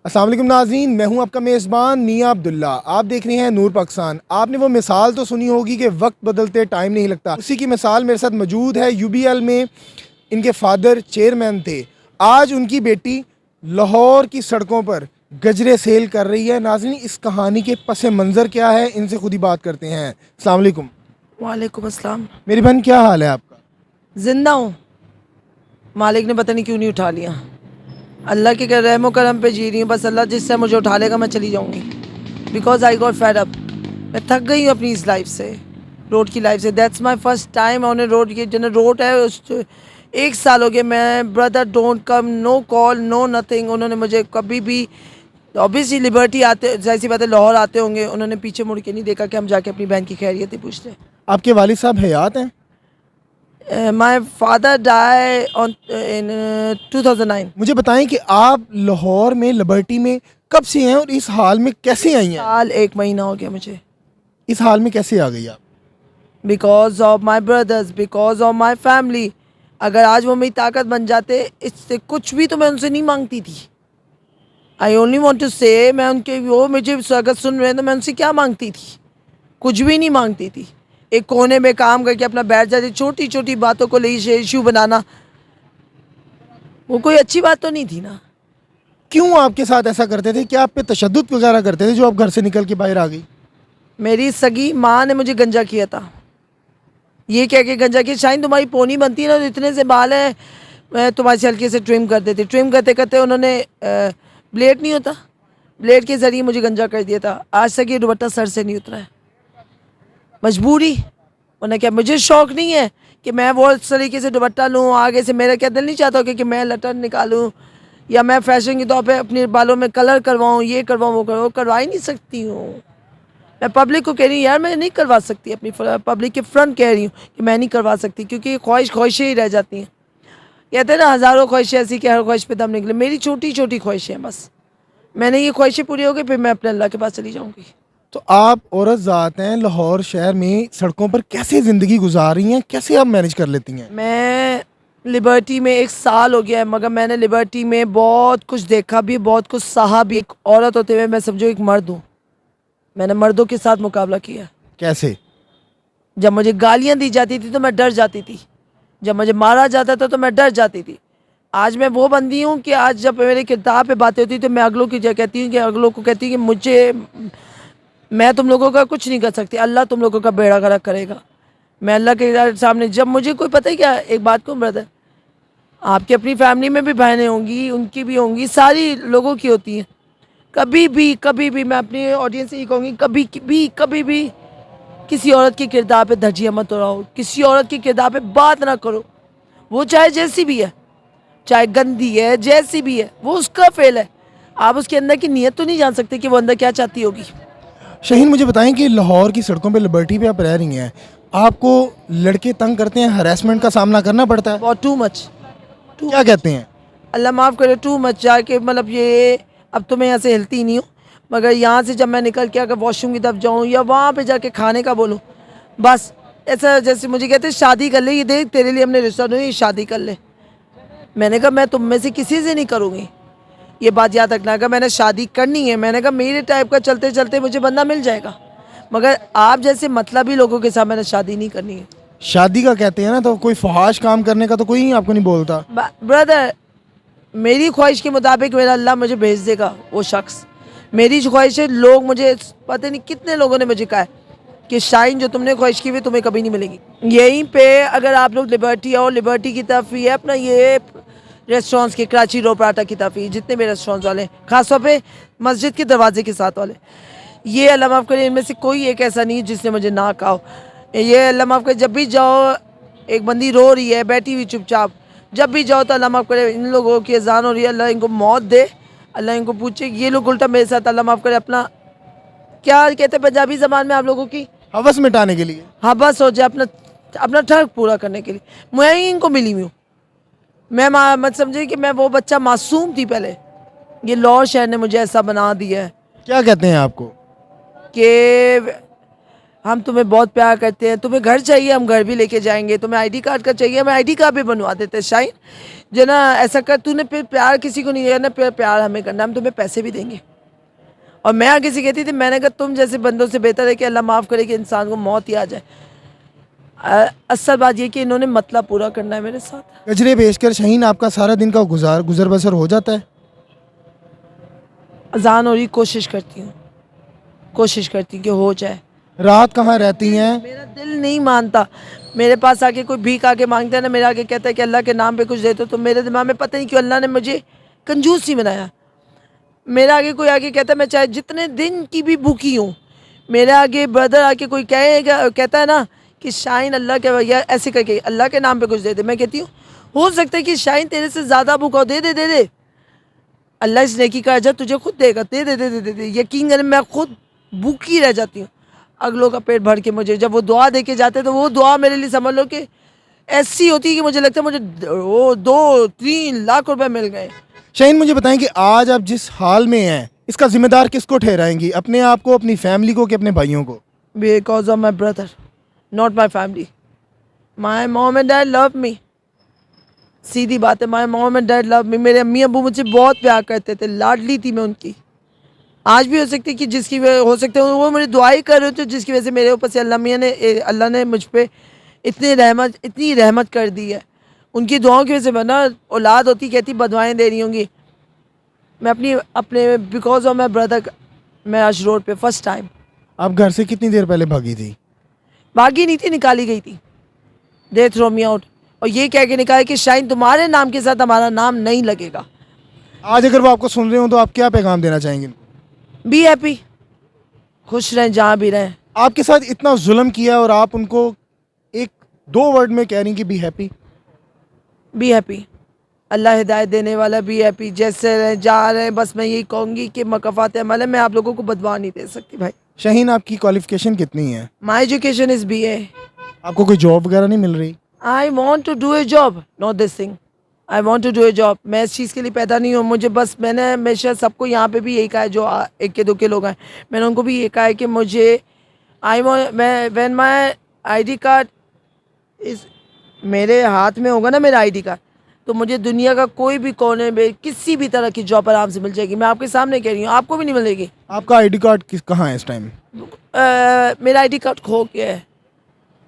अस्सलाम वालेकुम नाज़रीन, मैं हूं आपका मेज़बान मियां अब्दुल्ला। आप देख रहे हैं नूर पाकिस्तान। आपने वो मिसाल तो सुनी होगी कि वक्त बदलते टाइम नहीं लगता। उसी की मिसाल मेरे साथ मौजूद है। यूबीएल में इनके फादर चेयरमैन थे। आज उनकी बेटी लाहौर की सड़कों पर गजरे सेल कर रही है। नाज़रीन, इस कहानी के पस मंज़र क्या है, इनसे खुद ही बात करते हैं। अस्सलाम वालेकुम। वालेकुम अस्सलाम। मेरी बहन, क्या हाल है आपका? जिंदा हूँ, मालिक ने पता नहीं क्यों नहीं उठा लिया। अल्लाह के रहमो करम पे जी रही हूँ। बस अल्लाह जिससे मुझे उठा लेगा मैं चली जाऊँगी। Because I got fed up. मैं थक गई हूँ अपनी इस लाइफ से, रोड की लाइफ से। That's my first time on A road. ये जो रोड है उस 1 साल हो गया। मैं brother don't come, no call, no nothing. उन्होंने मुझे कभी भी, ऑब्वियसली लिबर्टी आते, जैसी बात है लाहौर आते होंगे, उन्होंने पीछे मुड़ के नहीं देखा कि हम जाके अपनी बहन की खैरियत ही पूछ लें। आपके वालिद साहब हयात हैं? My father die on in 2009। मुझे बताएं कि आप लाहौर में लिबर्टी में कब से हैं और इस हाल में कैसे आई हैं? साल 1 महीना हो गया मुझे। इस हाल में कैसे आ गई आप? Because of my brothers, because of my family. अगर आज वो मेरी ताकत बन जाते, इससे कुछ भी तो मैं उनसे नहीं मांगती थी। आई ओनली वॉन्ट टू से, मैं उनके, वो मुझे अगर सुन रहे हैं तो मैं उनसे क्या मांगती थी? कुछ भी नहीं मांगती थी। एक कोने में काम करके अपना बैठ जाती। छोटी छोटी बातों को ले इशू बनाना, वो कोई अच्छी बात तो नहीं थी ना। क्यों आपके साथ ऐसा करते थे? क्या आप पे तशद्दुद वगैरह करते थे जो आप घर से निकल के बाहर आ गई? मेरी सगी माँ ने मुझे गंजा किया था। ये कह के गंजा की, शाइन तुम्हारी पोनी बनती है ना, तो इतने से बाल हैं, मैं तुम्हारे से हल्के से ट्रिम कर देती। ट्रिम करते करते उन्होंने ब्लेड नहीं होता, ब्लेड के ज़रिए मुझे गंजा कर दिया था। आज तक ये दुपट्टा सर से नहीं उतरा है। मजबूरी, उन्हें क्या, मुझे शौक़ नहीं है कि मैं वो इस तरीके से दुपट्टा लूँ। आगे से मेरा क्या दिल नहीं चाहता कि मैं लटन निकालूँ या मैं फैशन के तौर पे अपने बालों में कलर करवाऊँ, ये करवाऊँ, वो करवाऊँ। करवा ही नहीं सकती हूँ। मैं पब्लिक को कह रही हूँ यार, मैं नहीं करवा सकती। अपनी पब्लिक के फ्रंट कह रही हूँ कि मैं नहीं करवा सकती, क्योंकि ये ख्वाहिशें ही रह जाती हैं। कहते हैं ना, हज़ारों ख्वाहिशें ऐसी कि हर ख्वाहिश पे दम निकले। मेरी छोटी छोटी ख्वाहिशें हैं बस। मैंने ये ख्वाहिशें पूरी हो गई, फिर मैं अपने अल्लाह के पास चली जाऊँगी। तो आप औरत ज़ात हैं, लाहौर शहर में सड़कों पर कैसे ज़िंदगी गुजार रही हैं? कैसे आप मैनेज कर लेती हैं? मैं लिबर्टी में 1 साल हो गया है, मगर मैंने लिबर्टी में बहुत कुछ देखा भी, बहुत कुछ सहा भी। एक औरत होते हुए मैं समझो एक मर्द हूँ। मैंने मर्दों के साथ मुकाबला किया। कैसे? जब मुझे गालियाँ दी जाती थी तो मैं डर जाती थी। जब मुझे मारा जाता था तो मैं डर जाती थी। आज मैं वो बंदी हूँ कि आज जब मेरे किताब पे बातें होती तो मैं अगलों की कहती हूँ, कि अगलों को कहती हूँ कि मुझे, मैं तुम लोगों का कुछ नहीं कर सकती, अल्लाह तुम लोगों का बेड़ा गर्क करेगा। मैं अल्लाह के सामने, जब मुझे कोई, पता है क्या, एक बात को ब्रदर, आपकी अपनी फैमिली में भी बहनें होंगी, उनकी भी होंगी, सारी लोगों की होती हैं। कभी भी मैं अपनी ऑडियंस से ये कहूँगी, कभी भी किसी औरत के किरदार पे धज्जियाँ मत उड़ाओ। किसी औरत के किरदार पे बात ना करो। वो चाहे जैसी भी है, चाहे गंदी है, जैसी भी है, वो उसका फेल है। आप उसके अंदर की नीयत तो नहीं जान सकते कि वो अंदर क्या चाहती होगी। शहीन, मुझे बताएं कि लाहौर की सड़कों पे लिबर्टी पे आप रह रही हैं, आपको लड़के तंग करते हैं, हरासमेंट का सामना करना पड़ता है? बहुत टू मच। क्या कहते हैं? अल्लाह माफ़ करे, टू मच। जाके मतलब ये, अब तो मैं यहाँ से हिलती ही नहीं हूँ, मगर यहाँ से जब मैं निकल के अगर वॉशरूम की तरफ जाऊँ या वहाँ पे जाके खाने का बोलूँ, बस ऐसा जैसे मुझे कहते हैं शादी कर ले, ये देख तेरे लिए हमने रिश्ता नहीं, शादी कर ले। मैंने कहा मैं तुम में से किसी से नहीं करूँगी। ये बात याद रखना। अगर मैंने शादी करनी है, मैंने कहा मेरे टाइप का चलते चलते मुझे बंदा मिल जाएगा, मगर आप जैसे मतलबी लोगों के साथ मैंने शादी नहीं करनी है। शादी का कहते हैं ना, तो कोई फहाश काम करने का तो कोई आपको नहीं बोलता? ब्रदर, मेरी ख्वाहिश के मुताबिक मेरा अल्लाह मुझे भेज देगा वो शख्स। मेरी ख्वाहिश है, लोग मुझे, पता नहीं कितने लोगों ने मुझे कहा है कि शाइन जो तुमने ख्वाहिश की हुई तुम्हें कभी नहीं मिलेगी। यहीं पे अगर आप लोग लिबर्टी आओ, लिबर्टी की तरफ ही है अपना ये रेस्टोरेंट्स के, कराची रो पराठा की तरफ ही जितने भी रेस्टोरेंट्स वाले, ख़ासतौर पे मस्जिद के दरवाजे के साथ वाले, ये अल्लाह माफ़ करे, इनमें से कोई एक ऐसा नहीं है जिसने मुझे ना कहा हो। ये अल्लाह माफ़ करे, जब भी जाओ, एक बंदी रो रही है बैठी हुई चुपचाप, जब भी जाओ तो अल्लाह माफ़ करे इन लोगों की अजान हो रही है, अल्लाह इनको मौत दे, अल्लाह इनको पूछे। ये लोग उल्टा मेरे साथ, अल्लाह माफ़ करे, अपना क्या कहते हैं पंजाबी ज़बान में आप लोगों की, हवस मिटाने के लिए। हाँ बस हो जाए, अपना अपना ठग पूरा करने के लिए मैं ही इनको मिली हुई हूँ। मैं मत समझे कि मैं वो बच्चा मासूम थी पहले। ये लाहौर शहर ने मुझे ऐसा बना दिया है। क्या कहते हैं आपको? कि हम तुम्हें बहुत प्यार करते हैं, तुम्हें घर चाहिए हम घर भी लेके जाएंगे, तुम्हें आईडी कार्ड का चाहिए हम आईडी कार्ड भी बनवा देते हैं। शाइन जो ना ऐसा कर, तूने फिर प्यार किसी को नहीं करना, प्यार हमें करना, हम तुम्हें पैसे भी देंगे। और मैं आगे से कहती थी, मैंने कहा तुम जैसे बंदों से बेहतर है कि अल्लाह माफ़ करे कि इंसान को मौत ही आ जाए। असल बात ये कि इन्होंने मतलब पूरा करना है मेरे साथ। गजरे बेचकर शाहीन आपका सारा दिन का गुजर बसर हो जाता है? अजान हो रही, कोशिश करती हूँ कि हो जाए। रात कहाँ रहती हैं? मेरा दिल नहीं मानता, मेरे पास आके कोई भीख आके मांगता है ना, मेरे आगे कहता है कि अल्लाह के नाम पे कुछ दे तो मेरे दिमाग में पता नहीं क्यों अल्लाह ने मुझे कंजूस ही बनाया। मेरे आगे कोई आके कहता है, मैं चाहे जितने दिन की भी भूखी हूँ, मेरे आगे ब्रदर आके कोई कहेगा, कहता है ना कि शाहीन अल्लाह के भैया ऐसे करके अल्लाह के नाम पे कुछ दे दे, मैं कहती हूँ हो सकता है कि शाहीन तेरे से ज़्यादा भूखा हो, दे दे दे दे, अल्लाह इस नेकी का अजर तुझे खुद देगा, दे दे दे दे दे, दे। यकीन कर मैं खुद भूखी रह जाती हूँ, अगलों का पेट भर के। मुझे जब वो दुआ दे के जाते तो वो दुआ मेरे लिए समझ लो कि ऐसी होती है कि मुझे लगता है मुझे वो 2-3 लाख रुपए मिल गए। शाहीन मुझे बताएं कि आज आप जिस हाल में हैं इसका जिम्मेदार किसको ठहराएंगी? अपने आप को, अपनी फैमिली को कि अपने भाइयों को? Because of my brother, not my family. My mom and dad love me, सीधी बात है, my mom and dad love me. मेरे अम्मी अबू मुझे बहुत प्यार करते थे, लाडली थी मैं उनकी। आज भी हो सकती है कि जिसकी वजह हो सकते हैं वो मेरी दुआई कर रहे थे, जिसकी वजह से मेरे ऊपर से अल्लाह ने मुझ पर इतनी रहमत कर दी है। उनकी दुआओं की वजह से वरना औलाद होती कहती बदवाएँ दे रही होंगी। मैं अपने बिकॉज ऑफ माई ब्रदर मैं आज रोड पे फर्स्ट टाइम। आप घर से कितनी देर पहले भागी थी? भागी नहीं थी, निकाली गई थी। दे थ्रो मी आउट, और ये कह के निकाला कि शाहीन तुम्हारे नाम के साथ हमारा नाम नहीं लगेगा। आज अगर वो आपको सुन रहे हो तो आप क्या पैगाम देना चाहेंगे? बी हैप्पी, खुश रहें जहाँ भी रहें। आपके साथ इतना जुल्म किया और आप उनको 1-2 वर्ड में कह रही कि बी हैप्पी। बी हैप्पी, अल्लाह हिदायत देने वाला, बी हैप्पी। जैसे रहे जा रहे, बस मैं यही कहूँगी कि मकफ़ात अमल है, मैं आप लोगों को बदवा नहीं दे सकती भाई। शाहीन आपकी क्वालिफिकेशन कितनी है? My education is BA। आपको कोई जॉब वगैरह नहीं मिल रही? I want to do a job, not this thing. I want to do a job. मैं इस चीज़ के लिए पैदा नहीं हूँ। मुझे बस, मैंने हमेशा सबको यहाँ पे भी यही कहा है, जो एक के दो के लोग हैं, मैंने उनको भी ये कहा है कि मुझे मैं व्हेन माई ID कार्ड इस मेरे हाथ में होगा ना, मेरा ID कार्ड, तो मुझे दुनिया का कोई भी कोने में किसी भी तरह की जॉब आराम से मिल जाएगी। मैं आपके सामने कह रही हूँ, आपको भी नहीं मिलेगी। आपका ID कार्ड कहाँ है इस टाइम? मेरा ID कार्ड खो गया है।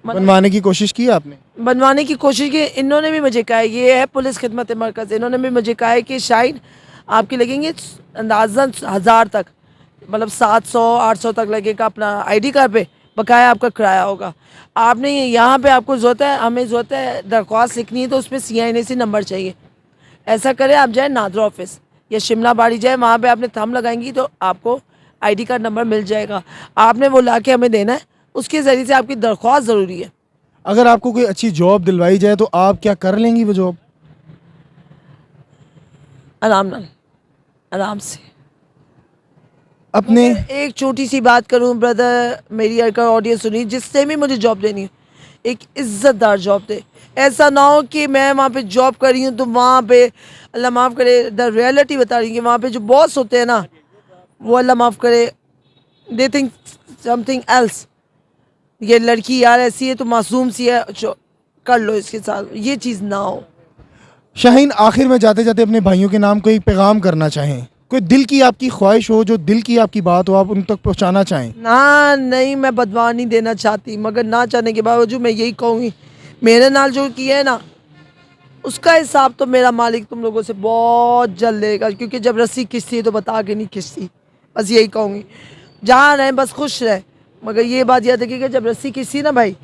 बनवाने की कोशिश की आपने? बनवाने की कोशिश की, इन्होंने भी मुझे कहा है, ये है पुलिस खिदमत मरकज़, इन्होंने भी मुझे कहा है कि शायद आपके लगेंगे अंदाज़न 1000 तक, मतलब 700-800 तक लगेगा अपना ID कार्ड पे, बकाया आपका किराया होगा। आपने यहाँ पे आपको ज़रूरत है, हमें ज़रूरत है दरख्वास्त लिखनी है तो उसमें CINAC नंबर चाहिए। ऐसा करें, आप जाए नादरा ऑफिस या शिमला बाड़ी जाए, वहाँ पे आपने थंब लगाएंगी तो आपको ID कार्ड नंबर मिल जाएगा। आपने वो ला के हमें देना है, उसके ज़रिए से आपकी दरख्वास्त ज़रूरी है। अगर आपको कोई अच्छी जॉब दिलवाई जाए तो आप क्या कर लेंगी वो जॉब? आराम से। अपने एक छोटी सी बात करूं ब्रदर, मेरी हर ऑडियो सुनी, जिससे भी मुझे जॉब देनी हो, एक इज़्ज़तदार जॉब दे। ऐसा ना हो कि मैं वहाँ पे जॉब कर रही हूँ तो वहाँ पे अल्लाह माफ़ करे, द रियलिटी बता रही हूँ कि वहाँ पे जो बॉस होते हैं ना, वो अल्लाह माफ़ करे, दे थिंक समथिंग एल्स। ये लड़की यार ऐसी है तो मासूम सी है, कर लो इसके साथ, ये चीज़ ना हो। शाहीन, आखिर में जाते जाते अपने भाइयों के नाम कोई पैगाम करना चाहें, कोई दिल की आपकी ख्वाहिश हो, जो दिल की आपकी बात हो, आप उन तक पहुंचाना चाहें? ना नहीं, मैं बदवा नहीं देना चाहती, मगर ना चाहने के बावजूद मैं यही कहूँगी, मेरे नाल जो किया है ना, उसका हिसाब तो मेरा मालिक तुम लोगों से बहुत जल्द लेगा, क्योंकि जब रस्सी खिंचती है तो बता के नहीं खिंचती। बस यही कहूँगी, जहाँ रहें बस खुश रहें, मगर ये बात याद रखिएगा, जब रस्सी खिंचती ना भाई,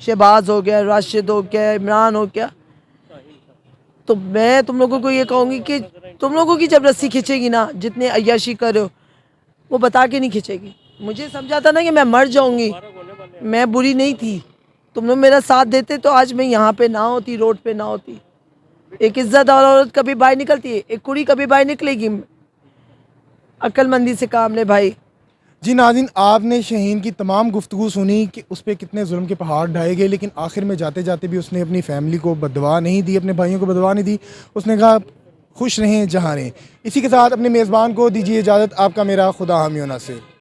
शहबाज हो गया, राशिद हो गया, इमरान हो गया, तो मैं तुम लोगों को ये कहूँगी कि तुम लोगों की जब रस्सी खींचेगी ना, जितने अय्याशी कर रहे हो, वो बता के नहीं खींचेगी। मुझे समझा था ना कि मैं मर जाऊँगी, मैं बुरी नहीं थी, तुम लोग मेरा साथ देते तो आज मैं यहाँ पे ना होती, रोड पे ना होती। एक इज्जत और औरत कभी बाहर निकलती है, एक कुड़ी कभी बाहर निकलेगी। अक्लमंदी से काम ले भाई। जी नाज़रीन, आपने शाहीन की तमाम गुफ्तगू सुनी कि उस पर कितने जुल्म के पहाड़ ढाए गए, लेकिन आखिर में जाते जाते भी उसने अपनी फैमिली को बदवा नहीं दी, अपने भाइयों को बदवा नहीं दी। उसने कहा खुश रहें जहाँ रहें। इसी के साथ अपने मेज़बान को दीजिए इजाज़त। आपका मेरा खुदा हामी नासिर।